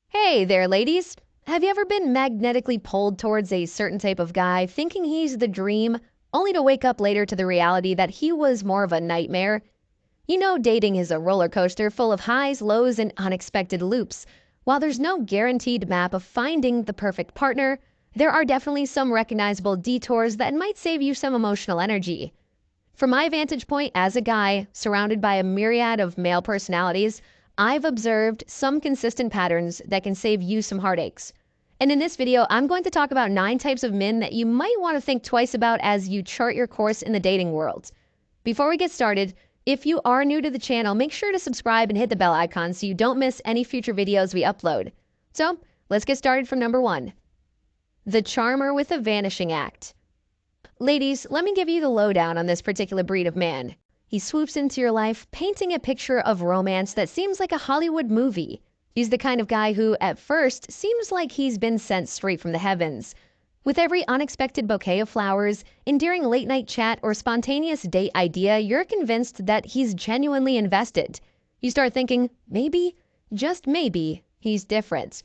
Hey there, ladies. Have you ever been magnetically pulled towards a certain type of guy, thinking he's the dream, only to wake up later to the reality that he was more of a nightmare? You know, dating is a roller coaster full of highs, lows, and unexpected loops. While there's no guaranteed map of finding the perfect partner, there are definitely some recognizable detours that might save you some emotional energy. From my vantage point as a guy surrounded by a myriad of male personalities, I've observed some consistent patterns that can save you some heartaches. And in this video, I'm going to talk about 9 types of men that you might want to think twice about as you chart your course in the dating world. Before we get started, if you are new to the channel, make sure to subscribe and hit the bell icon so you don't miss any future videos we upload. So, let's get started from number 1. The charmer with a vanishing act. Ladies, let me give you the lowdown on this particular breed of man. He swoops into your life, painting a picture of romance that seems like a Hollywood movie. He's the kind of guy who, at first, seems like he's been sent straight from the heavens. With every unexpected bouquet of flowers, endearing late-night chat, or spontaneous date idea, you're convinced that he's genuinely invested. You start thinking, maybe, just maybe, he's different.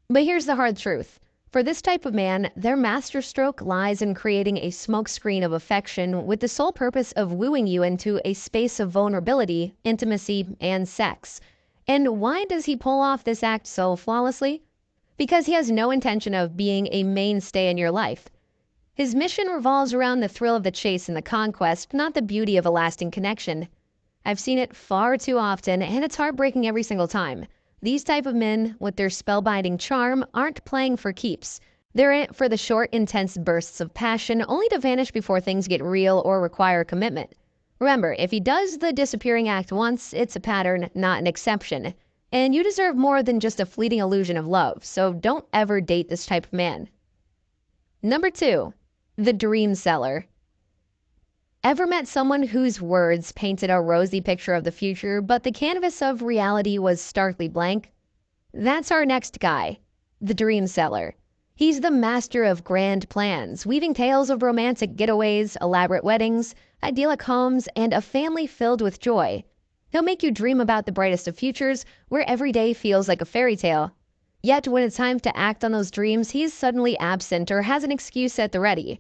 But here's the hard truth. For this type of man, their masterstroke lies in creating a smokescreen of affection with the sole purpose of wooing you into a space of vulnerability, intimacy, and sex. And why does he pull off this act so flawlessly? Because he has no intention of being a mainstay in your life. His mission revolves around the thrill of the chase and the conquest, not the beauty of a lasting connection. I've seen it far too often, and it's heartbreaking every single time. These type of men, with their spellbinding charm, aren't playing for keeps. They're in it for the short, intense bursts of passion, only to vanish before things get real or require commitment. Remember, if he does the disappearing act once, it's a pattern, not an exception. And you deserve more than just a fleeting illusion of love, so don't ever date this type of man. Number 2. The dream seller. Ever met someone whose words painted a rosy picture of the future, but the canvas of reality was starkly blank? That's our next guy, the dream seller. He's the master of grand plans, weaving tales of romantic getaways, elaborate weddings, idyllic homes, and a family filled with joy. He'll make you dream about the brightest of futures, where every day feels like a fairy tale. Yet when it's time to act on those dreams, he's suddenly absent or has an excuse at the ready.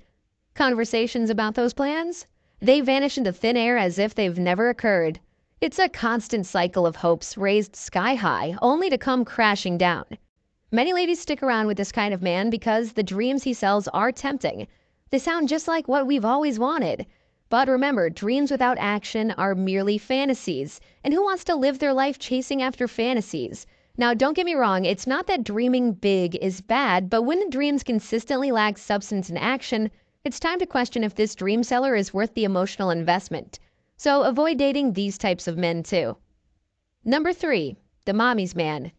Conversations about those plans? They vanish into thin air as if they've never occurred. It's a constant cycle of hopes raised sky high, only to come crashing down. Many ladies stick around with this kind of man because the dreams he sells are tempting. They sound just like what we've always wanted. But remember, dreams without action are merely fantasies. And who wants to live their life chasing after fantasies? Now, don't get me wrong, it's not that dreaming big is bad, but when the dreams consistently lack substance and action, it's time to question if this dream seller is worth the emotional investment. So avoid dating these types of men too. Number 3, the mommy's man.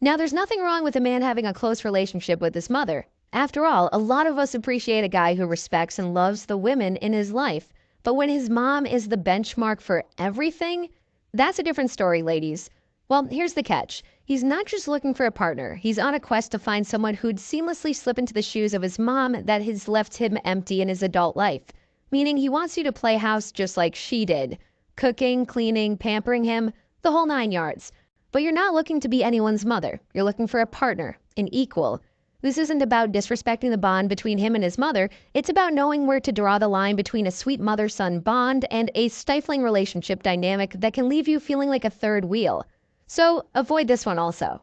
Now there's nothing wrong with a man having a close relationship with his mother. After all, a lot of us appreciate a guy who respects and loves the women in his life. But when his mom is the benchmark for everything, that's a different story, ladies. Well, here's the catch. He's not just looking for a partner. He's on a quest to find someone who'd seamlessly slip into the shoes of his mom that has left him empty in his adult life. Meaning he wants you to play house just like she did. Cooking, cleaning, pampering him, the whole 9 yards. But you're not looking to be anyone's mother. You're looking for a partner, an equal. This isn't about disrespecting the bond between him and his mother. It's about knowing where to draw the line between a sweet mother-son bond and a stifling relationship dynamic that can leave you feeling like a third wheel. So avoid this one also.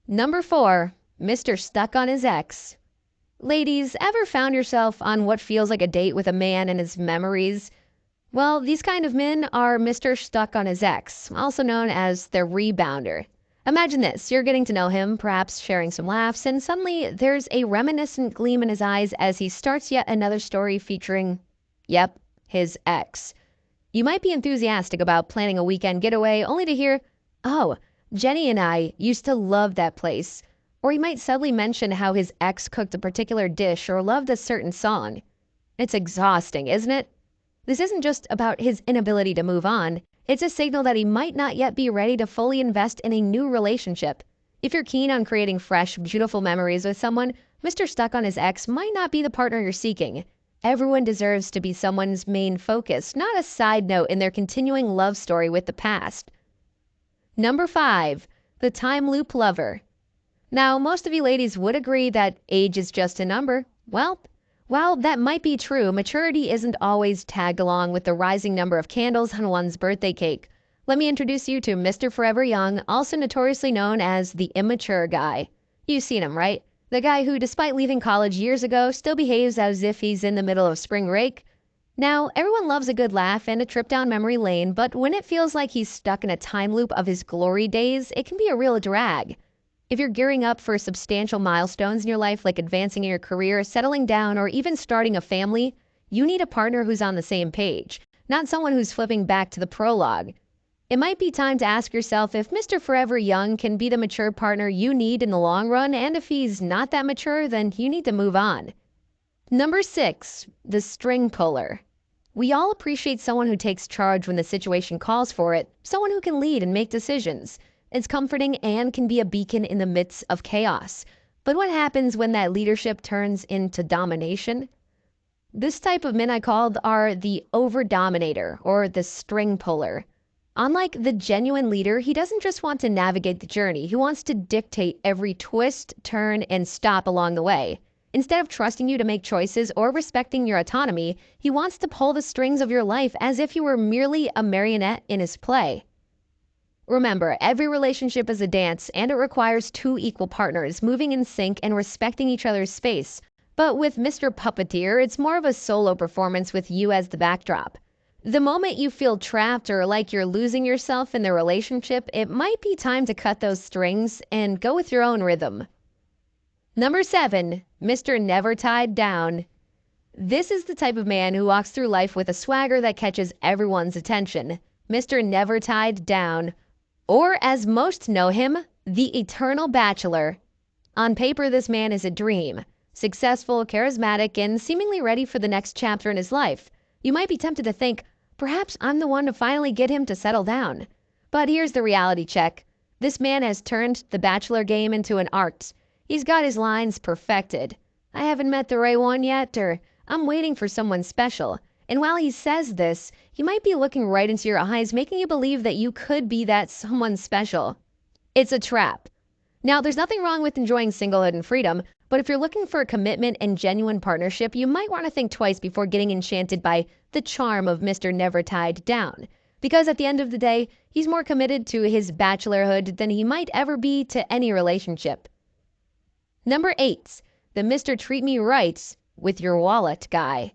Number 4, Mr. Stuck on his ex. Ladies, ever found yourself on what feels like a date with a man and his memories? Well, these kind of men are Mr. Stuck on his ex, also known as the rebounder. Imagine this, you're getting to know him, perhaps sharing some laughs, and suddenly there's a reminiscent gleam in his eyes as he starts yet another story featuring, yep, his ex. You might be enthusiastic about planning a weekend getaway only to hear, "Oh, Jenny and I used to love that place." Or he might suddenly mention how his ex cooked a particular dish or loved a certain song. It's exhausting, isn't it? This isn't just about his inability to move on. It's a signal that he might not yet be ready to fully invest in a new relationship. If you're keen on creating fresh, beautiful memories with someone, Mr. Stuck on his ex might not be the partner you're seeking. Everyone deserves to be someone's main focus, not a side note in their continuing love story with the past. Number 5, the time loop lover. Now, most of you ladies would agree that age is just a number. Well, while that might be true, maturity isn't always tagged along with the rising number of candles on one's birthday cake. Let me introduce you to Mr. Forever Young, also notoriously known as the immature guy. You've seen him, right? The guy who, despite leaving college years ago, still behaves as if he's in the middle of spring break. Now, everyone loves a good laugh and a trip down memory lane, but when it feels like he's stuck in a time loop of his glory days, it can be a real drag. If you're gearing up for substantial milestones in your life, like advancing in your career, settling down, or even starting a family, you need a partner who's on the same page, not someone who's flipping back to the prologue. It might be time to ask yourself if Mr. Forever Young can be the mature partner you need in the long run, and if he's not that mature, then you need to move on. Number 6, the string puller. We all appreciate someone who takes charge when the situation calls for it, someone who can lead and make decisions. It's comforting and can be a beacon in the midst of chaos. But what happens when that leadership turns into domination? This type of men I called are the over-dominator or the string puller. Unlike the genuine leader, he doesn't just want to navigate the journey, he wants to dictate every twist, turn, and stop along the way. Instead of trusting you to make choices or respecting your autonomy, he wants to pull the strings of your life as if you were merely a marionette in his play. Remember, every relationship is a dance, and it requires two equal partners moving in sync and respecting each other's space. But with Mr. Puppeteer, it's more of a solo performance with you as the backdrop. The moment you feel trapped or like you're losing yourself in the relationship, it might be time to cut those strings and go with your own rhythm. Number 7, Mr. Never Tied Down. This is the type of man who walks through life with a swagger that catches everyone's attention. Mr. Never Tied Down. Or as most know him, the Eternal Bachelor. On paper, this man is a dream. Successful, charismatic, and seemingly ready for the next chapter in his life. You might be tempted to think, perhaps I'm the one to finally get him to settle down. But here's the reality check. This man has turned the bachelor game into an art. He's got his lines perfected. I haven't met the right one yet, or I'm waiting for someone special. And while he says this, he might be looking right into your eyes, making you believe that you could be that someone special. It's a trap. Now, there's nothing wrong with enjoying singlehood and freedom, but if you're looking for a commitment and genuine partnership, you might want to think twice before getting enchanted by the charm of Mr. Never Tied Down. Because at the end of the day, he's more committed to his bachelorhood than he might ever be to any relationship. Number 8, the Mr. Treat Me Right with Your Wallet guy.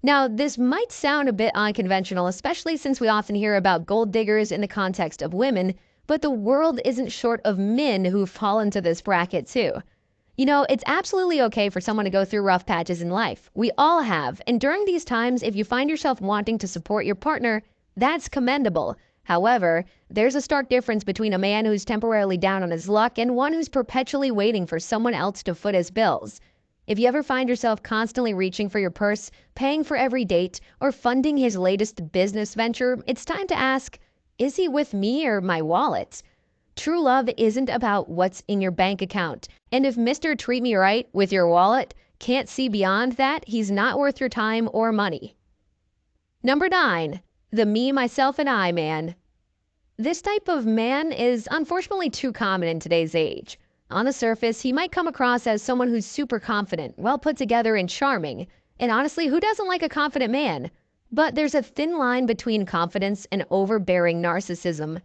Now, this might sound a bit unconventional, especially since we often hear about gold diggers in the context of women, but the world isn't short of men who fall into this bracket too. You know, it's absolutely okay for someone to go through rough patches in life. We all have, and during these times, if you find yourself wanting to support your partner, that's commendable. However, there's a stark difference between a man who's temporarily down on his luck and one who's perpetually waiting for someone else to foot his bills. If you ever find yourself constantly reaching for your purse, paying for every date, or funding his latest business venture, it's time to ask, is he with me or my wallet? True love isn't about what's in your bank account. And if Mr. Treat Me Right with Your Wallet can't see beyond that, he's not worth your time or money. Number 9, the me, myself, and I man. This type of man is unfortunately too common in today's age. On the surface, he might come across as someone who's super confident, well put together, and charming. And honestly, who doesn't like a confident man? But there's a thin line between confidence and overbearing narcissism.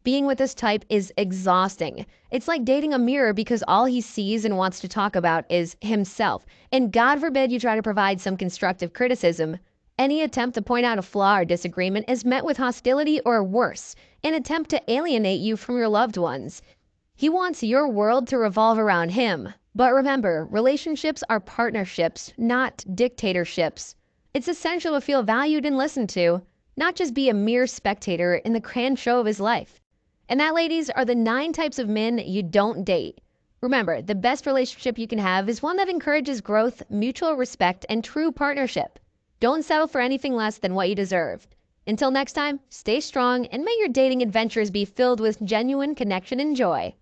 Being with this type is exhausting. It's like dating a mirror because all he sees and wants to talk about is himself. And God forbid you try to provide some constructive criticism. Any attempt to point out a flaw or disagreement is met with hostility or worse, an attempt to alienate you from your loved ones. He wants your world to revolve around him. But remember, relationships are partnerships, not dictatorships. It's essential to feel valued and listened to, not just be a mere spectator in the grand show of his life. And that, ladies, are the 9 types of men you don't date. Remember, the best relationship you can have is one that encourages growth, mutual respect, and true partnership. Don't settle for anything less than what you deserve. Until next time, stay strong and may your dating adventures be filled with genuine connection and joy.